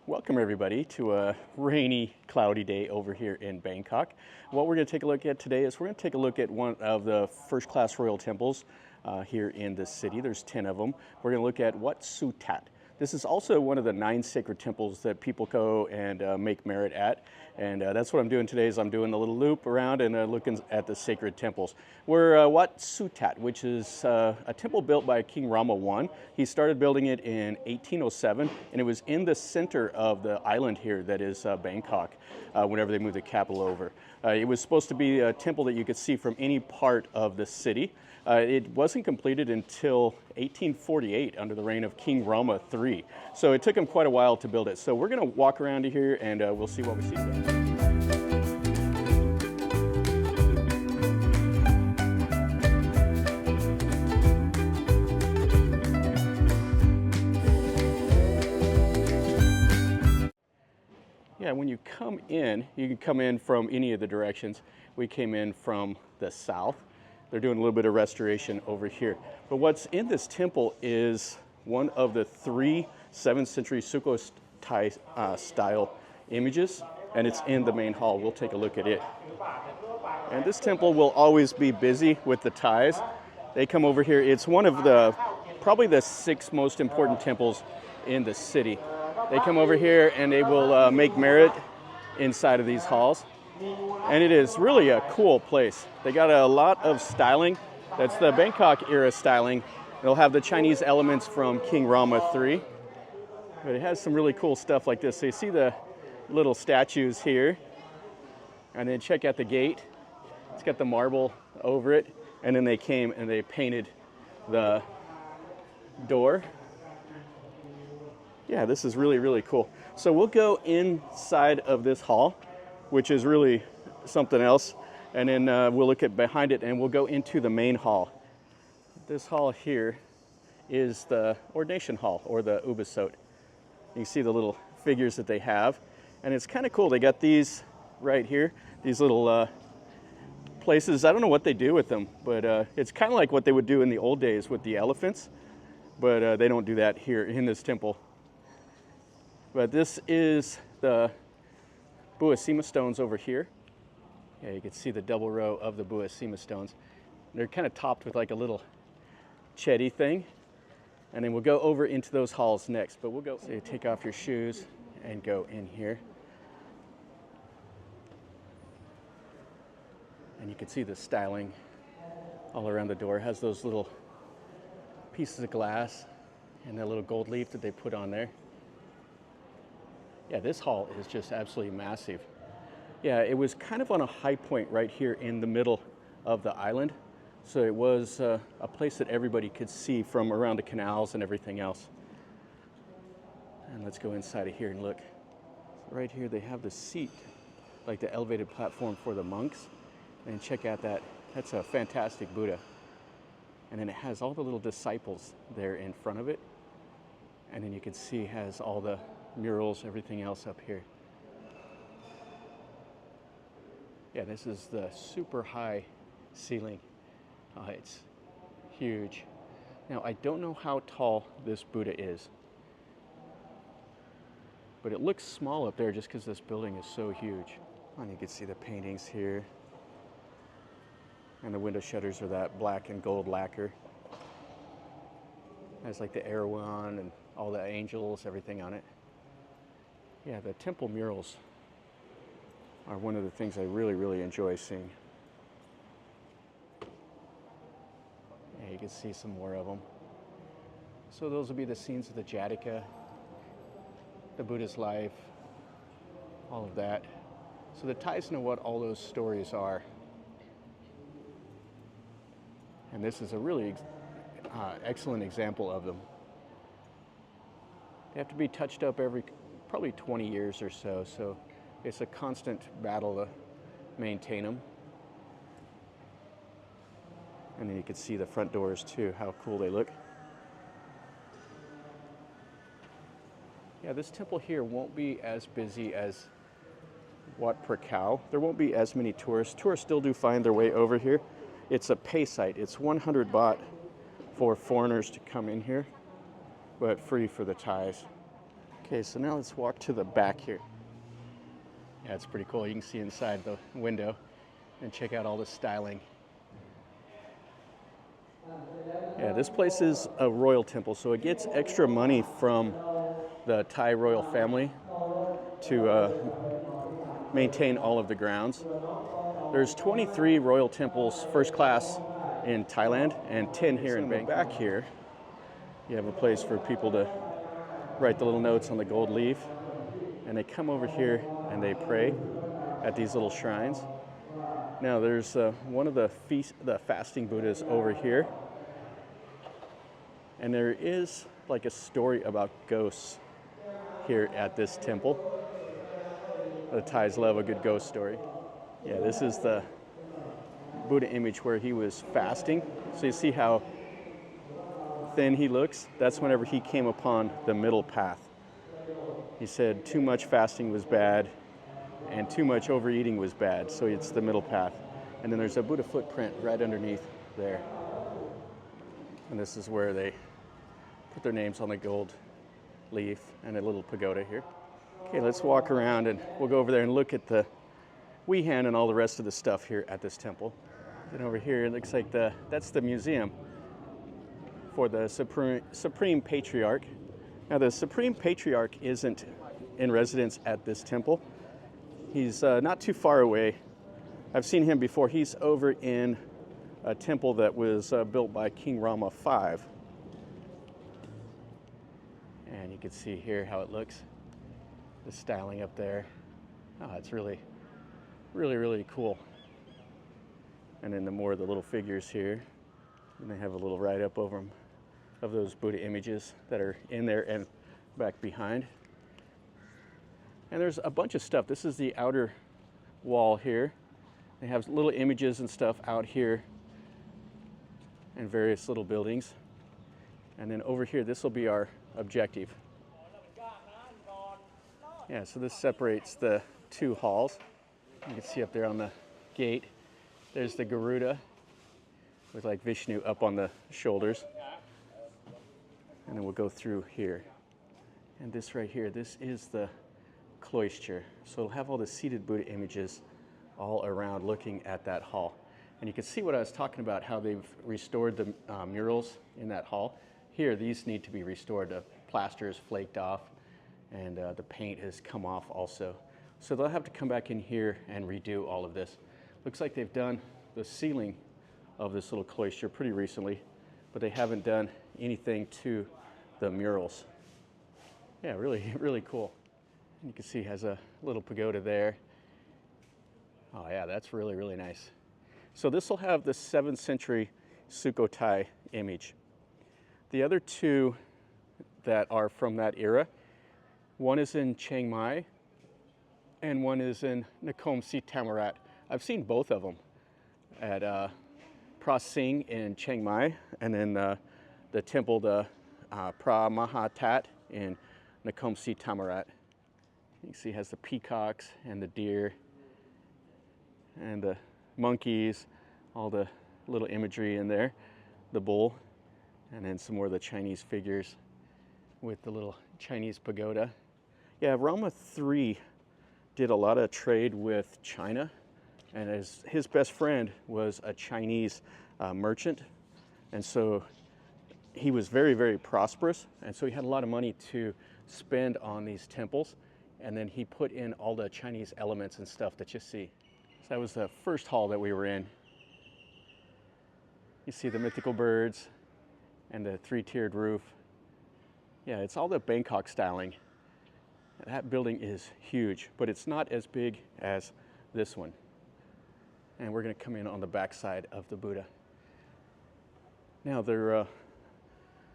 Welcome everybody to a rainy, cloudy day over here in Bangkok. What we're going to take a look at today is we're going to take a look at one of the first-class royal temples here in this city. There's 10 of them. We're going to look at Wat Suthat. This is also one of the 9 sacred temples that people go and make merit at. And that's what I'm doing today is I'm doing a little loop around and looking at the sacred temples. We're Wat Suthat, which is a temple built by King Rama I. He started building it in 1807, and it was in the center of the island here that is Bangkok whenever they moved the capital over. It was supposed to be a temple that you could see from any part of the city. It wasn't completed until 1848 under the reign of King Rama I. So it took him quite a while to build it. So we're going to walk around here and we'll see what we see today. Yeah, when you come in, you can come in from any of the directions. We came in from the south. They're doing a little bit of restoration over here. But what's in this temple is one of the 3 7th century Sukhothai style images, and it's in the main hall. We'll take a look at it. And this temple will always be busy with the Thais. They come over here. It's one of probably the 6 most important temples in the city. They come over here and they will make merit inside of these halls. And it is really a cool place. They got a lot of styling. That's the Bangkok era styling. It'll have the Chinese elements from King Rama III. But it has some really cool stuff like this. So you see the little statues here. And then check out the gate. It's got the marble over it. And then they came and they painted the door. Yeah, this is really, really cool. So we'll go inside of this hall, which is really something else. And then we'll look at behind it and we'll go into the main hall. This hall here is the ordination hall, or the ubosot. You can see the little figures that they have. And it's kind of cool. They got these right here, these little places. I don't know what they do with them, but it's kind of like what they would do in the old days with the elephants. But they don't do that here in this temple. But this is the Buddha stones over here. Yeah, you can see the double row of the Buddha stones. They're kind of topped with like a little chetty thing. And then we'll go over into those halls next. But we'll go, so you take off your shoes and go in here. And you can see the styling all around the door. It has those little pieces of glass and that little gold leaf that they put on there. Yeah, this hall is just absolutely massive. Yeah, it was kind of on a high point right here in the middle of the island. So it was a place that everybody could see from around the canals and everything else. And let's go inside of here and look. Right here they have the seat, like the elevated platform for the monks. And check out that. That's a fantastic Buddha. And then it has all the little disciples there in front of it. And then you can see it has all the murals, everything else up here. Yeah, this is the super high ceiling. It's huge. Now, I don't know how tall this Buddha is, but it looks small up there just because this building is so huge. And you can see the paintings here. And the window shutters are that black and gold lacquer. It has like the Erewhon and all the angels, everything on it. Yeah, the temple murals are one of the things I really, really enjoy seeing. Yeah, you can see some more of them. So those will be the scenes of the Jataka, the Buddha's life, all of that. So the Thais know what all those stories are. And this is a really excellent example of them. They have to be touched up every probably 20 years or so, so it's a constant battle to maintain them. And then you can see the front doors too, how cool they look. Yeah, this temple here won't be as busy as Wat Prakau. There won't be as many tourists. Tourists still do find their way over here. It's a pay site. It's 100 baht for foreigners to come in here, but free for the Thais. Okay, so now let's walk to the back here. Yeah, it's pretty cool. You can see inside the window and check out all the styling. Yeah, this place is a royal temple, so it gets extra money from the Thai royal family to maintain all of the grounds. There's 23 royal temples, first class, in Thailand, and 10 here in Bangkok. Back here, you have a place for people to write the little notes on the gold leaf, and they come over here and they pray at these little shrines. Now there's one of the fasting Buddhas over here, and there is like a story about ghosts here at this temple. The Thais love a good ghost story. Yeah, this is the Buddha image where he was fasting. So you see how thin he looks? That's whenever he came upon the middle path. He said too much fasting was bad and too much overeating was bad, so it's the middle path. And then there's a Buddha footprint right underneath there. And this is where they put their names on the gold leaf and a little pagoda here. Okay, let's walk around and we'll go over there and look at the Wehan and all the rest of the stuff here at this temple. Then over here, it looks like that's the museum for the Supreme Patriarch. Now, the Supreme Patriarch isn't in residence at this temple. He's not too far away. I've seen him before. He's over in a temple that was built by King Rama I. And you can see here how it looks. The styling up there. Oh, it's really cool. And then the more of the little figures here. And they have a little write-up over them of those Buddha images that are in there and back behind. And there's a bunch of stuff. This is the outer wall here. They have little images and stuff out here and various little buildings. And then over here, this will be our objective. Yeah, so this separates the two halls. You can see up there on the gate, there's the Garuda with like Vishnu up on the shoulders. And then we'll go through here. And this right here, this is the cloister. So it'll have all the seated Buddha images all around looking at that hall. And you can see what I was talking about, how they've restored the murals in that hall. Here, these need to be restored. The plaster is flaked off and the paint has come off also. So they'll have to come back in here and redo all of this. Looks like they've done the ceiling of this little cloister pretty recently, but they haven't done anything to the murals. Yeah, really cool. And you can see it has a little pagoda there. Oh yeah, that's really nice. So this will have the 7th century Sukhothai image. The other two that are from that era, one is in Chiang Mai and one is in Nakhon Si Thammarat. I've seen both of them at Phra Sing in Chiang Mai, and then the temple, the Phra Mahathat in Nakhon Si Thammarat. You can see it has the peacocks and the deer and the monkeys, all the little imagery in there, the bull, and then some more of the Chinese figures with the little Chinese pagoda. Yeah, Rama III did a lot of trade with China, and his best friend was a Chinese merchant, and so he was very prosperous, and so he had a lot of money to spend on these temples, and then he put in all the Chinese elements and stuff that you see. So that was the first hall that we were in. You see the mythical birds and the 3-tiered roof. Yeah, it's all the Bangkok styling. That building is huge, but it's not as big as this one. And we're going to come in on the back side of the Buddha. Now, there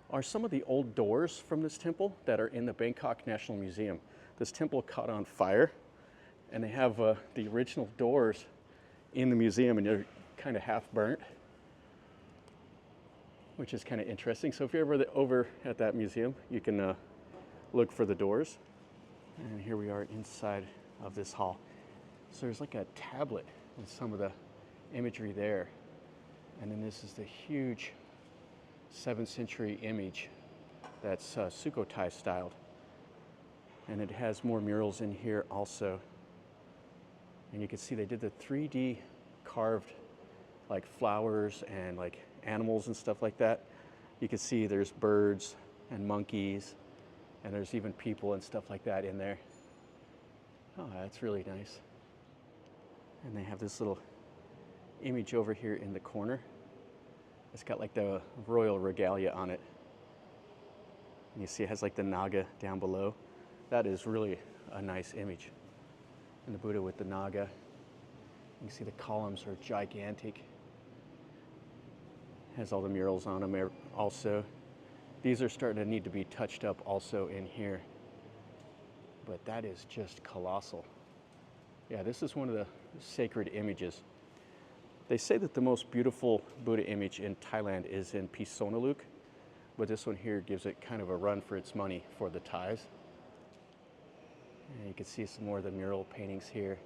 are some of the old doors from this temple that are in the Bangkok National Museum. This temple caught on fire, and they have the original doors in the museum, and they're kind of half burnt, which is kind of interesting. So if you're ever over at that museum, you can look for the doors. And here we are inside of this hall. So there's like a tablet with some of the imagery there. And then this is the huge 7th century image that's Sukhothai styled. And it has more murals in here also. And you can see they did the 3D carved like flowers and like animals and stuff like that. You can see there's birds and monkeys, and there's even people and stuff like that in there. Oh, that's really nice. And they have this little image over here in the corner. It's got like the royal regalia on it. And you see it has like the Naga down below. That is really a nice image. And the Buddha with the Naga. You can see the columns are gigantic. Has all the murals on them also. These are starting to need to be touched up also in here. But that is just colossal. Yeah, this is one of the sacred images. They say that the most beautiful Buddha image in Thailand is in Pisonaluk, but this one here gives it kind of a run for its money for the Thais. And you can see some more of the mural paintings here.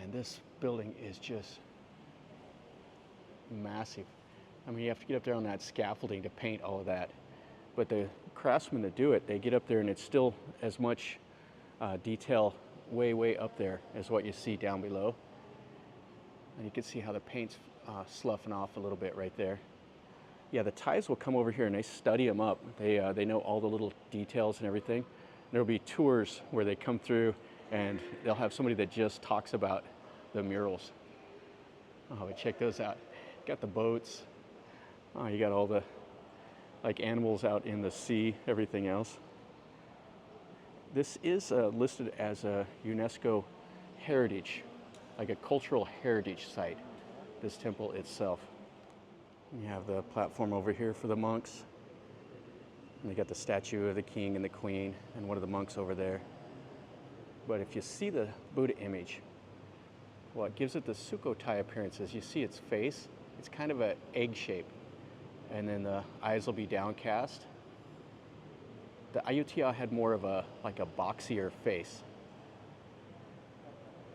And this building is just massive. I mean, you have to get up there on that scaffolding to paint all of that. But the craftsmen that do it, they get up there and it's still as much detail way up there as what you see down below. And you can see how the paint's sloughing off a little bit right there. Yeah, the Thais will come over here and they study them up. They know all the little details and everything. There'll be tours where they come through and they'll have somebody that just talks about the murals. Oh, but check those out. Got the boats. Oh, you got all the like animals out in the sea, everything else. This is listed as a UNESCO heritage, like a cultural heritage site, this temple itself. You have the platform over here for the monks. And they got the statue of the king and the queen and one of the monks over there. But if you see the Buddha image, what gives it the Sukhothai appearance is you see its face. It's kind of an egg shape. And then the eyes will be downcast. The Ayutthaya had more of a boxier face.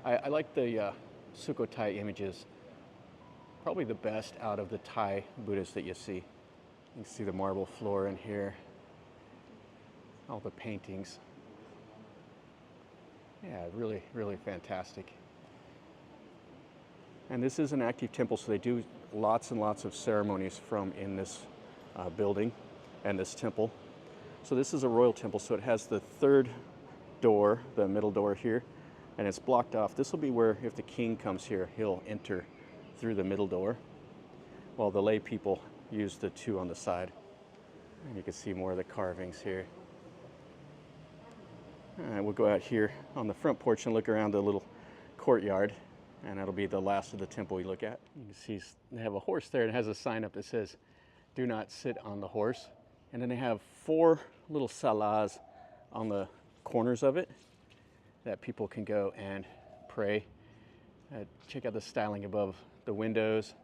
I like the Sukhothai images, probably the best out of the Thai Buddhas that you see. You can see the marble floor in here, all the paintings. Yeah, really fantastic. And this is an active temple, so they do lots and lots of ceremonies from in this building and this temple. So this is a royal temple, so it has the third door, the middle door here, and it's blocked off. This will be where, if the king comes here, he'll enter through the middle door, while the lay people use the two on the side. And you can see more of the carvings here. All right, we'll go out here on the front porch and look around the little courtyard, and that'll be the last of the temple we look at. You can see they have a horse there, and it has a sign up that says, "Do not sit on the horse." And then they have 4 little salas on the corners of it that people can go and pray. Check out the styling above the windows.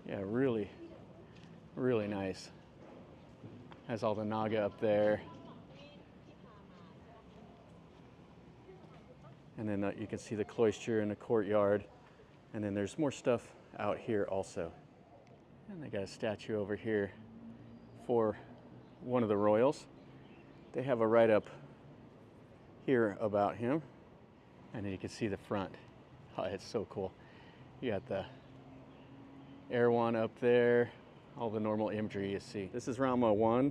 Yeah, really nice. Has all the Naga up there. And then you can see the cloister and the courtyard. And then there's more stuff out here also. And they got a statue over here for one of the royals. They have a write-up here about him. And then you can see the front. Oh, it's so cool. You got the Erewhon up there, all the normal imagery you see. This is Rama I,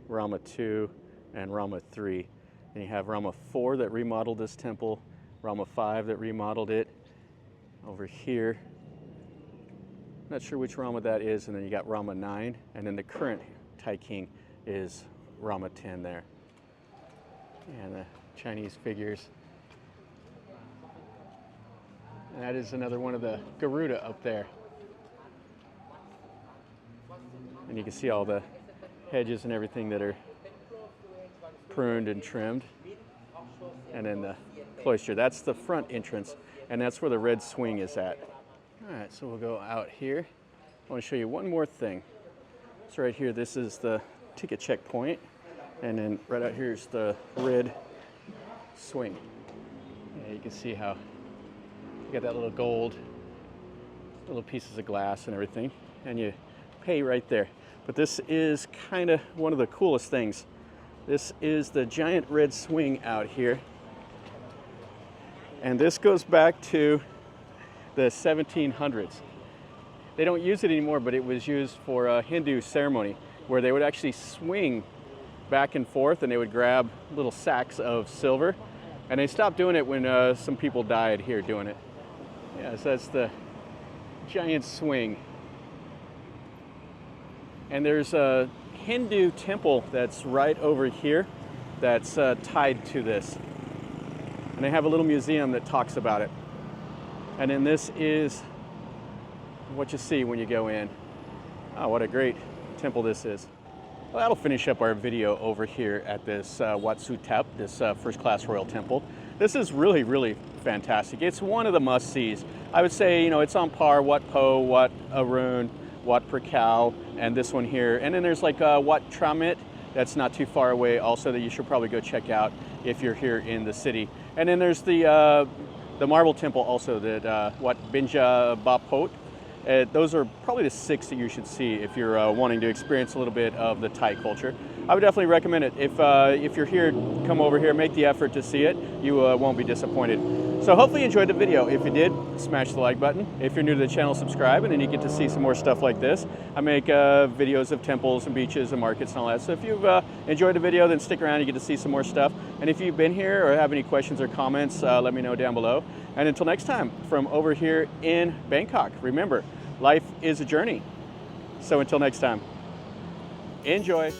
Rama II, and Rama III. And you have Rama IV that remodeled this temple, Rama V that remodeled it over here. Not sure which Rama that is, and then you got Rama IX, and then the current Thai king is Rama X there. And the Chinese figures. And that is another one of the Garuda up there. And you can see all the hedges and everything that are pruned and trimmed. And then the cloister, that's the front entrance, and that's where the red swing is at. All right, so we'll go out here. I want to show you one more thing. So right here, this is the ticket checkpoint, and then right out here is the red swing. Yeah, you can see how you got that little gold, little pieces of glass and everything, and you pay right there. But this is kind of one of the coolest things. This is the giant red swing out here. And this goes back to the 1700s. They don't use it anymore, but it was used for a Hindu ceremony where they would actually swing back and forth and they would grab little sacks of silver. And they stopped doing it when some people died here doing it. Yeah, so that's the giant swing. And there's a Hindu temple that's right over here that's tied to this. And they have a little museum that talks about it. And then this is what you see when you go in. Oh, what a great temple this is. Well, that'll finish up our video over here at this Wat Suthat, this first-class royal temple. This is really, really fantastic. It's one of the must-sees. I would say, you know, it's on par Wat Po, Wat Arun, Wat Prakal, and this one here. And then there's like Wat Tramit, that's not too far away also, that you should probably go check out if you're here in the city. And then there's the marble temple also, that Wat Binja Bapot. Those are probably the 6 that you should see if you're wanting to experience a little bit of the Thai culture. I would definitely recommend it. If you're here, come over here, make the effort to see it. You won't be disappointed. So hopefully you enjoyed the video. If you did, smash the like button. If you're new to the channel, subscribe, and then you get to see some more stuff like this. I make videos of temples and beaches and markets and all that. So if you've enjoyed the video, then stick around, you get to see some more stuff. And if you've been here or have any questions or comments, let me know down below. And until next time, from over here in Bangkok, remember, life is a journey. So until next time, enjoy.